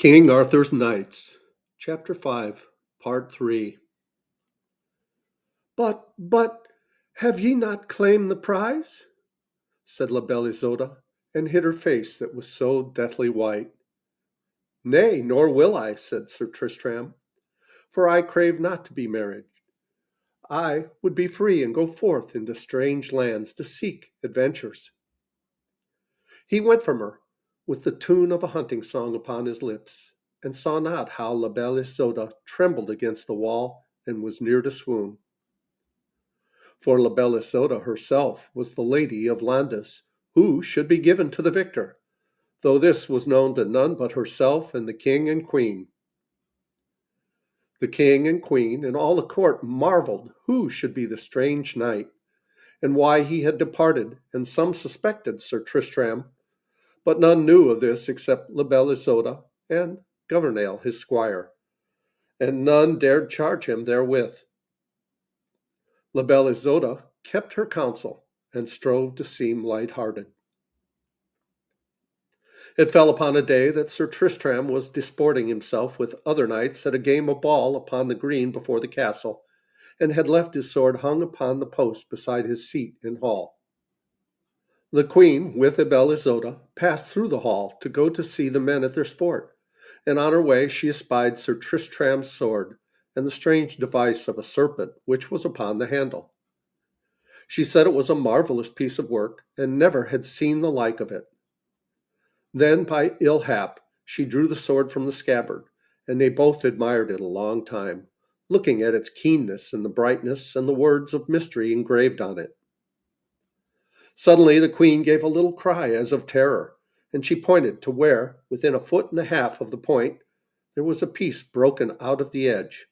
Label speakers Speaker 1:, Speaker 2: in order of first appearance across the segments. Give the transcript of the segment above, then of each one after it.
Speaker 1: King Arthur's Knights, Chapter 5, Part 3. But, have ye not claimed the prize? Said La Belle Isotta, and hid her face that was so deathly white. Nay, nor will I, said Sir Tristram, for I crave not to be married. I would be free and go forth into strange lands to seek adventures. He went from her, with the tune of a hunting song upon his lips, and saw not how La Belle Isotta trembled against the wall and was near to swoon. For La Belle Isotta herself was the lady of Landas, who should be given to the victor, though this was known to none but herself and the king and queen. The king and queen and all the court marveled who should be the strange knight, and why he had departed, and some suspected Sir Tristram, but none knew of this except La Belle Isotta and Gouvernail his squire, and none dared charge him therewith. La Belle Isotta kept her counsel, and strove to seem light-hearted. It fell upon a day that Sir Tristram was disporting himself with other knights at a game of ball upon the green before the castle, and had left his sword hung upon the post beside his seat in hall. The queen, with La Belle Isotta, passed through the hall to go to see the men at their sport, and on her way she espied Sir Tristram's sword, and the strange device of a serpent which was upon the handle. She said it was a marvellous piece of work, and never had seen the like of it. Then, by ill hap, she drew the sword from the scabbard, and they both admired it a long time, looking at its keenness and the brightness and the words of mystery engraved on it. Suddenly the queen gave a little cry as of terror, and she pointed to where, within a foot and a half of the point, there was a piece broken out of the edge.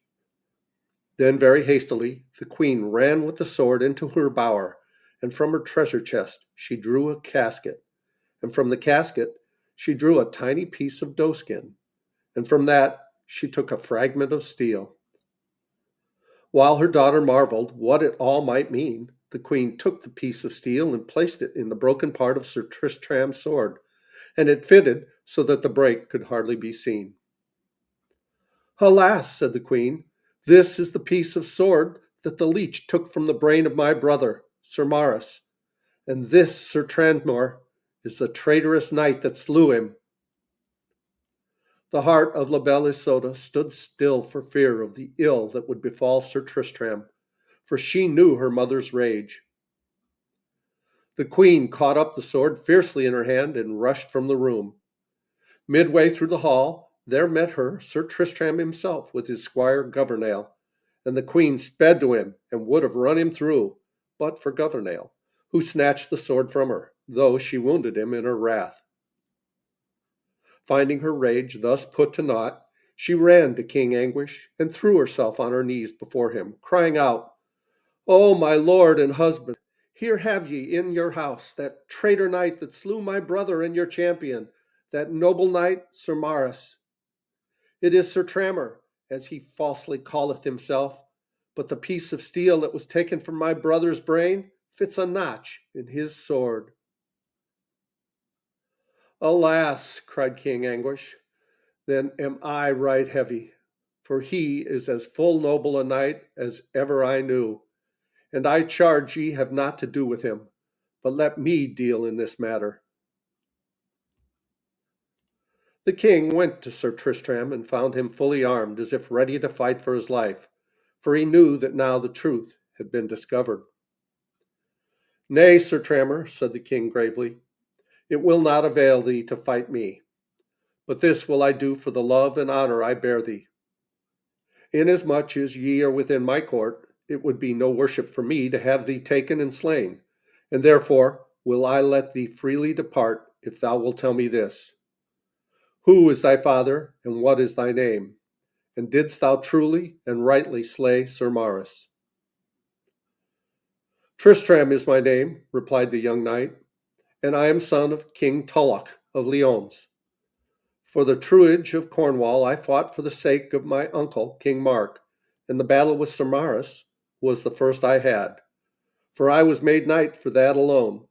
Speaker 1: Then very hastily the queen ran with the sword into her bower, and from her treasure chest she drew a casket, and from the casket she drew a tiny piece of doeskin, and from that she took a fragment of steel. While her daughter marveled what it all might mean, the queen took the piece of steel and placed it in the broken part of Sir Tristram's sword, and it fitted so that the break could hardly be seen. "Alas," said the queen, "this is the piece of sword that the leech took from the brain of my brother, Sir Maurice, and this Sir Tranmere is the traitorous knight that slew him." The heart of La Belle Isotta stood still for fear of the ill that would befall Sir Tristram, for she knew her mother's rage. The queen caught up the sword fiercely in her hand and rushed from the room. Midway through the hall, there met her Sir Tristram himself with his squire Gouvernail, and the queen sped to him and would have run him through, but for Gouvernail, who snatched the sword from her, though she wounded him in her wrath. Finding her rage thus put to naught, she ran to King Anguish and threw herself on her knees before him, crying out, "O my lord and husband, here have ye in your house that traitor knight that slew my brother and your champion, that noble knight Sir Maurice. It is Sir Tranmere, as he falsely calleth himself, but the piece of steel that was taken from my brother's brain fits a notch in his sword." "Alas," cried King Anguish, "then am I right heavy, for he is as full noble a knight as ever I knew, and I charge ye have not to do with him, but let me deal in this matter." The king went to Sir Tristram and found him fully armed, as if ready to fight for his life, for he knew that now the truth had been discovered. "Nay, Sir Tranmere," said the king gravely, "it will not avail thee to fight me, but this will I do for the love and honor I bear thee. Inasmuch as ye are within my court, it would be no worship for me to have thee taken and slain, and therefore will I let thee freely depart if thou wilt tell me this. Who is thy father, and what is thy name? And didst thou truly and rightly slay Sir Maurice?" "Tristram is my name," replied the young knight, "and I am son of King Tulloch of Lyons. For the truage of Cornwall I fought for the sake of my uncle, King Mark, and the battle with Sir Maurice was the first I had, for I was made knight for that alone.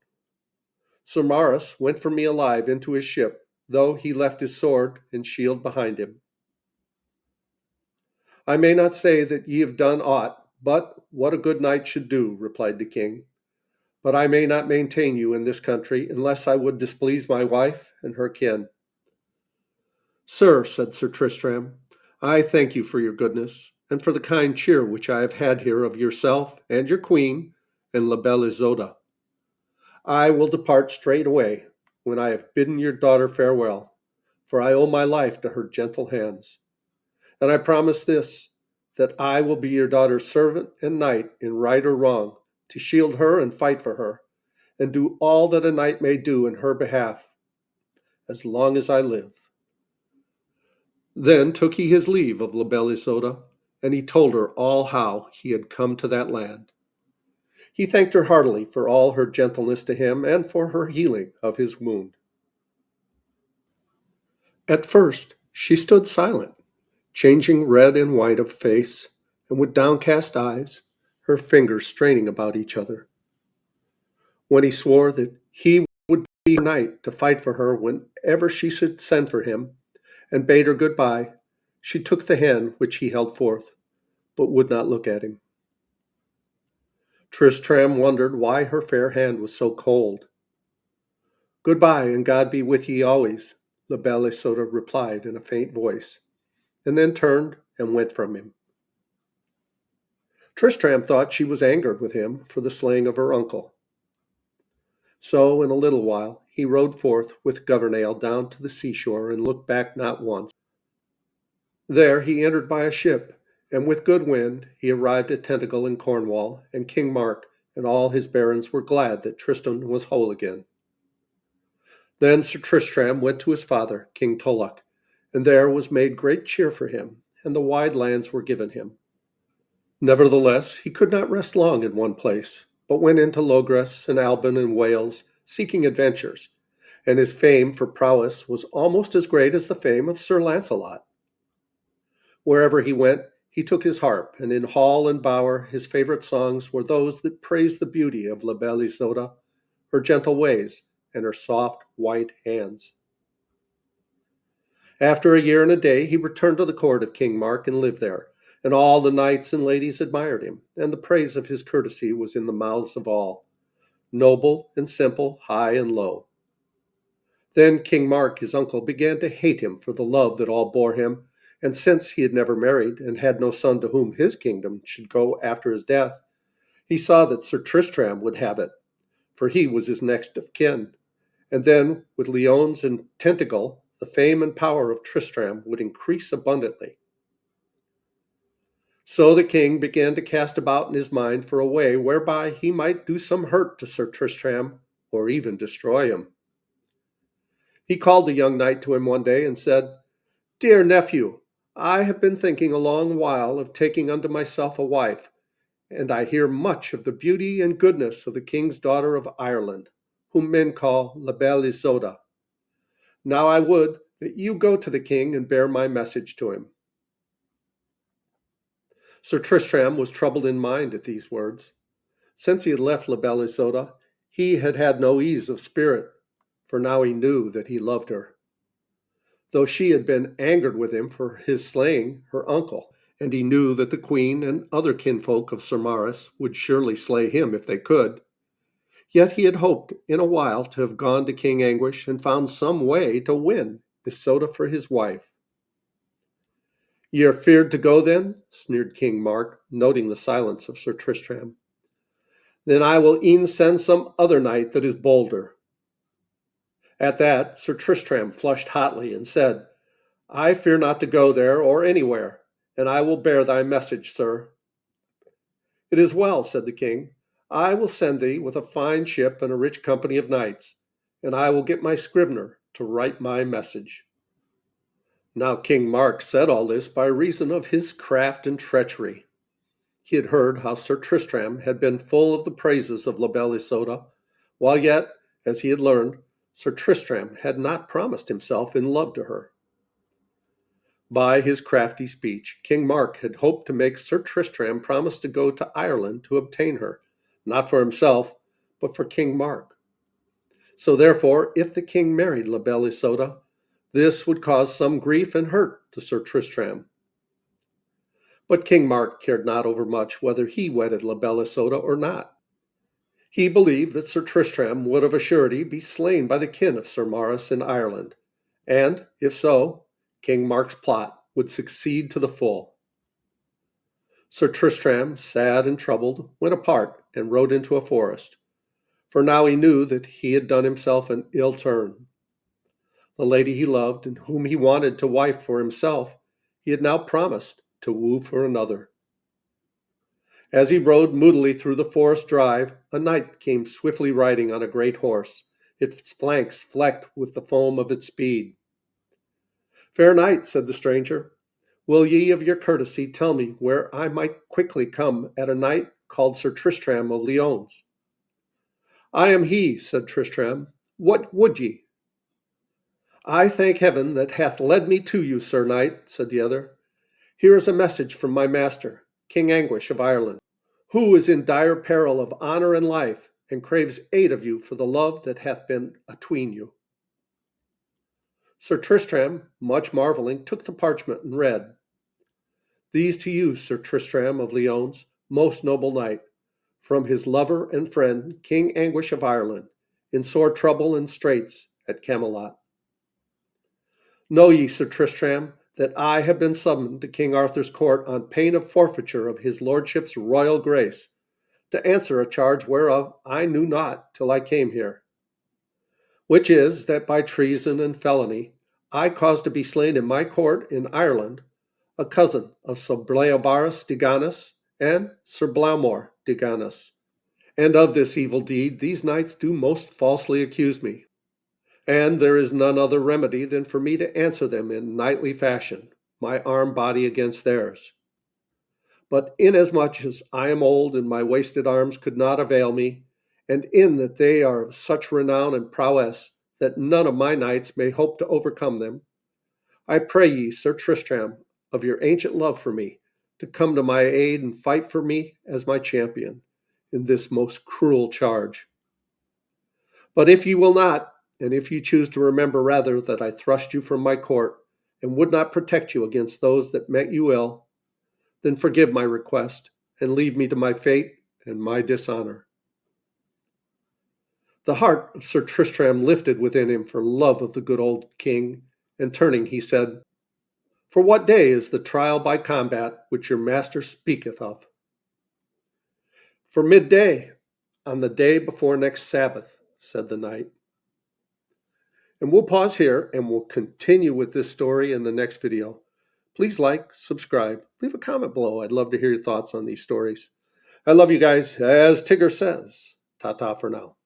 Speaker 1: Sir Maurice went from me alive into his ship, though he left his sword and shield behind him. I may not say that ye have done aught but what a good knight should do, replied the king. But I may not maintain you in this country unless I would displease my wife and her kin. Sir, said Sir Tristram, I thank you for your goodness, and for the kind cheer which I have had here of yourself and your queen and La Belle Isoude. I will depart straight away when I have bidden your daughter farewell, for I owe my life to her gentle hands. And I promise this, that I will be your daughter's servant and knight in right or wrong, to shield her and fight for her, and do all that a knight may do in her behalf, as long as I live. Then took he his leave of La Belle Isoude, and he told her all how he had come to that land. He thanked her heartily for all her gentleness to him and for her healing of his wound. At first she stood silent, changing red and white of face, and with downcast eyes, her fingers straining about each other. When he swore that he would be her knight to fight for her whenever she should send for him, and bade her good-bye, she took the hand which he held forth, but would not look at him. Tristram wondered why her fair hand was so cold. Good-bye, and God be with ye always, La Belle Isoude replied in a faint voice, and then turned and went from him. Tristram thought she was angered with him for the slaying of her uncle. So in a little while he rode forth with Gouvernail down to the seashore and looked back not once. There he entered by a ship, and with good wind he arrived at Tintagel in Cornwall, and King Mark and all his barons were glad that Tristan was whole again. Then Sir Tristram went to his father, King Tulloch, and there was made great cheer for him, and the wide lands were given him. Nevertheless, he could not rest long in one place, but went into Logres and Alban and Wales, seeking adventures, and his fame for prowess was almost as great as the fame of Sir Launcelot. Wherever he went, he took his harp, and in hall and bower his favourite songs were those that praised the beauty of La Belle Isoude, her gentle ways, and her soft white hands. After a year and a day he returned to the court of King Mark and lived there, and all the knights and ladies admired him, and the praise of his courtesy was in the mouths of all, noble and simple, high and low. Then King Mark, his uncle, began to hate him for the love that all bore him, and since he had never married and had no son to whom his kingdom should go after his death, he saw that Sir Tristram would have it, for he was his next of kin, and then with Lyones and Tintagel the fame and power of Tristram would increase abundantly. So the king began to cast about in his mind for a way whereby he might do some hurt to Sir Tristram, or even destroy him. He called the young knight to him one day and said, Dear nephew, I have been thinking a long while of taking unto myself a wife, and I hear much of the beauty and goodness of the king's daughter of Ireland, whom men call La Belle Isoude. Now I would that you go to the king and bear my message to him. Sir Tristram was troubled in mind at these words. Since he had left La Belle Isoude, he had had no ease of spirit, for now he knew that he loved her. Though she had been angered with him for his slaying her uncle, and he knew that the queen and other kinfolk of Sir Maurice would surely slay him if they could, yet he had hoped in a while to have gone to King Anguish and found some way to win Isoude for his wife. Ye are feared to go then? Sneered King Mark, noting the silence of Sir Tristram. Then I will e'en send some other knight that is bolder. At that Sir Tristram flushed hotly and said, I fear not to go there or anywhere, and I will bear thy message, sir. It is well, said the king. I will send thee with a fine ship and a rich company of knights, and I will get my scrivener to write my message. Now King Mark said all this by reason of his craft and treachery. He had heard how Sir Tristram had been full of the praises of La Belle Isoude, while yet, as he had learned, Sir Tristram had not promised himself in love to her. By his crafty speech, King Mark had hoped to make Sir Tristram promise to go to Ireland to obtain her, not for himself, but for King Mark. So therefore, if the king married La Belle Isoude, This would cause some grief and hurt to Sir Tristram. But King Mark cared not overmuch whether he wedded La Bella Isotta or not. He believed that Sir Tristram would of a surety be slain by the kin of Sir Maurice in Ireland, and, if so, King Mark's plot would succeed to the full. Sir Tristram, sad and troubled, went apart and rode into a forest, for now he knew that he had done himself an ill turn. The lady he loved and whom he wanted to wife for himself, he had now promised to woo for another. As he rode moodily through the forest drive, a knight came swiftly riding on a great horse, its flanks flecked with the foam of its speed. "Fair knight," said the stranger, "will ye of your courtesy tell me where I might quickly come at a knight called Sir Tristram of Lyons?" "I am he," said Tristram. "What would ye?" "I thank heaven that hath led me to you, sir knight," said the other. "Here is a message from my master, King Anguish of Ireland, who is in dire peril of honor and life, and craves aid of you for the love that hath been atween you." Sir Tristram, much marvelling, took the parchment and read, "These to you, Sir Tristram of Lyons, most noble knight, from his lover and friend, King Anguish of Ireland, in sore trouble and straits at Camelot. Know ye, Sir Tristram, that I have been summoned to King Arthur's court on pain of forfeiture of his lordship's royal grace, to answer a charge whereof I knew not till I came here, which is that by treason and felony I caused to be slain in my court in Ireland a cousin of Sir Bleobaris de Ganis and Sir Blaumor de Ganis, and of this evil deed these knights do most falsely accuse me. And there is none other remedy than for me to answer them in knightly fashion, my armed body against theirs. But inasmuch as I am old and my wasted arms could not avail me, and in that they are of such renown and prowess that none of my knights may hope to overcome them, I pray ye, Sir Tristram, of your ancient love for me, to come to my aid and fight for me as my champion in this most cruel charge. But if ye will not, and if ye choose to remember rather that I thrust you from my court, and would not protect you against those that meant you ill, then forgive my request, and leave me to my fate and my dishonor." The heart of Sir Tristram lifted within him for love of the good old king, and turning, he said, "For what day is the trial by combat which your master speaketh of?" "For midday, on the day before next Sabbath," said the knight. And we'll pause here and we'll continue with this story in the next video. Please like, subscribe, leave a comment below. I'd love to hear your thoughts on these stories. I love you guys. As Tigger says, ta-ta for now.